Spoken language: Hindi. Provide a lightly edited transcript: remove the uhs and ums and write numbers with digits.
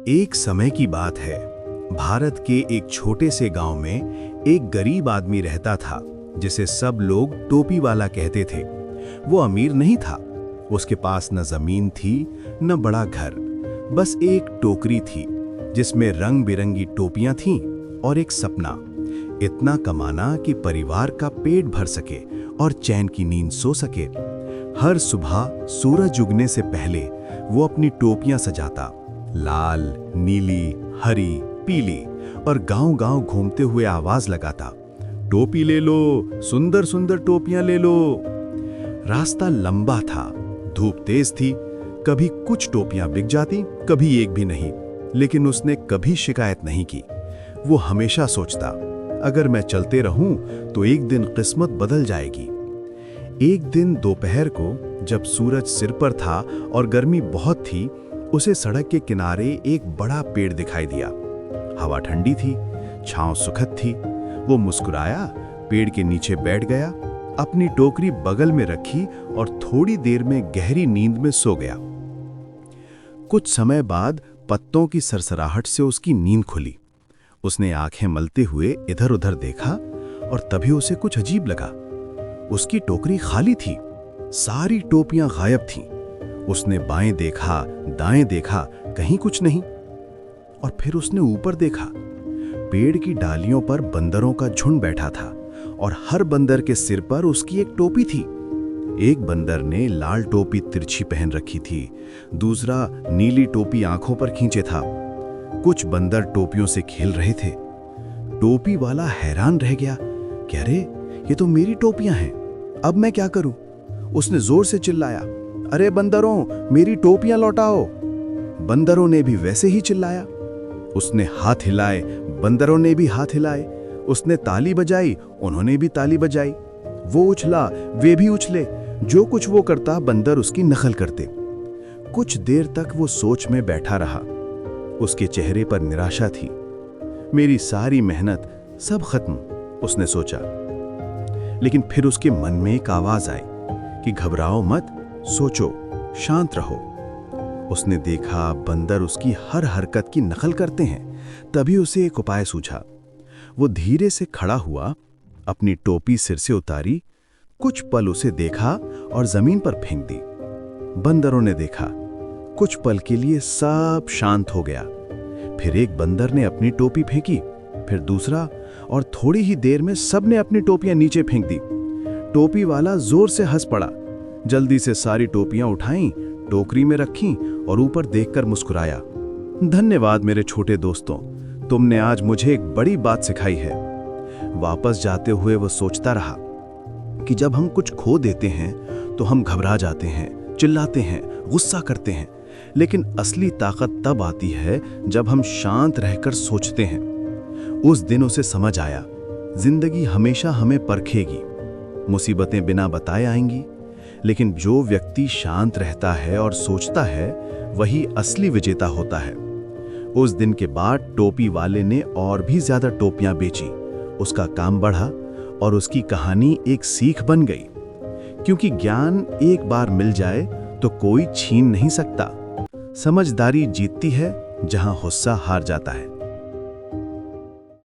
एक समय की बात है। भारत के एक छोटे से गांव में एक गरीब आदमी रहता था जिसे सब लोग टोपी वाला कहते थे। वो अमीर नहीं था, उसके पास न जमीन थी न बड़ा घर, बस एक टोकरी थी जिसमें रंग बिरंगी टोपियां थीं और एक सपना, इतना कमाना कि परिवार का पेट भर सके और चैन की नींद सो सके। हर सुबह सूरज उगने से पहले वो अपनी टोपियां सजाता, लाल, नीली, हरी, पीली, और गांव-गांव घूमते हुए आवाज लगाता, टोपी ले लो, सुंदर सुंदर टोपियां ले लो। रास्ता लंबा था, धूप तेज थी, कभी कुछ टोपियां बिक जाती, कभी एक भी नहीं, लेकिन उसने कभी शिकायत नहीं की। वो हमेशा सोचता, अगर मैं चलते रहूं तो एक दिन किस्मत बदल जाएगी। एक दिन दोपहर को जब सूरज सिर पर था और गर्मी बहुत थी, उसे सड़क के किनारे एक बड़ा पेड़ दिखाई दिया। हवा ठंडी थी, छांव सुखद थी। वो मुस्कुराया, पेड़ के नीचे बैठ गया, अपनी टोकरी बगल में रखी और थोड़ी देर में गहरी नींद में सो गया। कुछ समय बाद पत्तों की सरसराहट से उसकी नींद खुली। उसने आंखें मलते हुए इधर उधर देखा और तभी उसे कुछ अजीब लगा। उसकी टोकरी खाली थी, सारी टोपियां गायब थीं। उसने बाएं देखा, दाएं देखा, कहीं कुछ नहीं। और फिर उसने ऊपर देखा, पेड़ की डालियों पर बंदरों का झुंड बैठा था और हर बंदर के सिर पर उसकी एक टोपी थी। एक बंदर ने लाल टोपी तिरछी पहन रखी थी, दूसरा नीली टोपी आंखों पर खींचे था। कुछ बंदर टोपियों से खेल रहे थे। टोपी वाला हैरान रह गया कि अरे, ये तो मेरी टोपियां हैं, अब मैं क्या करूं? उसने जोर से चिल्लाया, अरे बंदरों, मेरी टोपियां लौटाओ। बंदरों ने भी वैसे ही चिल्लाया। उसने हाथ हिलाए, बंदरों ने भी हाथ हिलाए। उसने ताली बजाई, उन्होंने भी ताली बजाई। वो उछला, वे भी उछले। जो कुछ वो करता, बंदर उसकी नकल करते। कुछ देर तक वो सोच में बैठा रहा। उसके चेहरे पर निराशा थी। मेरी सारी मेहनत सब खत्म, उसने सोचा। लेकिन फिर उसके मन में एक आवाज आई कि घबराओ मत, सोचो, शांत रहो। उसने देखा बंदर उसकी हर हरकत की नकल करते हैं। तभी उसे एक उपाय सूझा। वो धीरे से खड़ा हुआ, अपनी टोपी सिर से उतारी, कुछ पल उसे देखा और जमीन पर फेंक दी। बंदरों ने देखा, कुछ पल के लिए सब शांत हो गया। फिर एक बंदर ने अपनी टोपी फेंकी, फिर दूसरा, और थोड़ी ही देर में सबने अपनी टोपियां नीचे फेंक दी। टोपी वाला जोर से हंस पड़ा, जल्दी से सारी टोपियां उठाईं, टोकरी में रखीं और ऊपर देखकर मुस्कुराया। धन्यवाद मेरे छोटे दोस्तों, तुमने आज मुझे एक बड़ी बात सिखाई है। वापस जाते हुए वो सोचता रहा कि जब हम कुछ खो देते हैं तो हम घबरा जाते हैं, चिल्लाते हैं, गुस्सा करते हैं, लेकिन असली ताकत तब आती है जब हम शांत रहकर सोचते हैं। उस दिन उसे समझ आया, जिंदगी हमेशा हमें परखेगी, मुसीबतें बिना बताए आएंगी, लेकिन जो व्यक्ति शांत रहता है और सोचता है, वही असली विजेता होता है। उस दिन के बाद टोपी वाले ने और भी ज्यादा टोपियां बेची। उसका काम बढ़ा और उसकी कहानी एक सीख बन गई, क्योंकि ज्ञान एक बार मिल जाए तो कोई छीन नहीं सकता। समझदारी जीतती है जहां गुस्सा हार जाता है।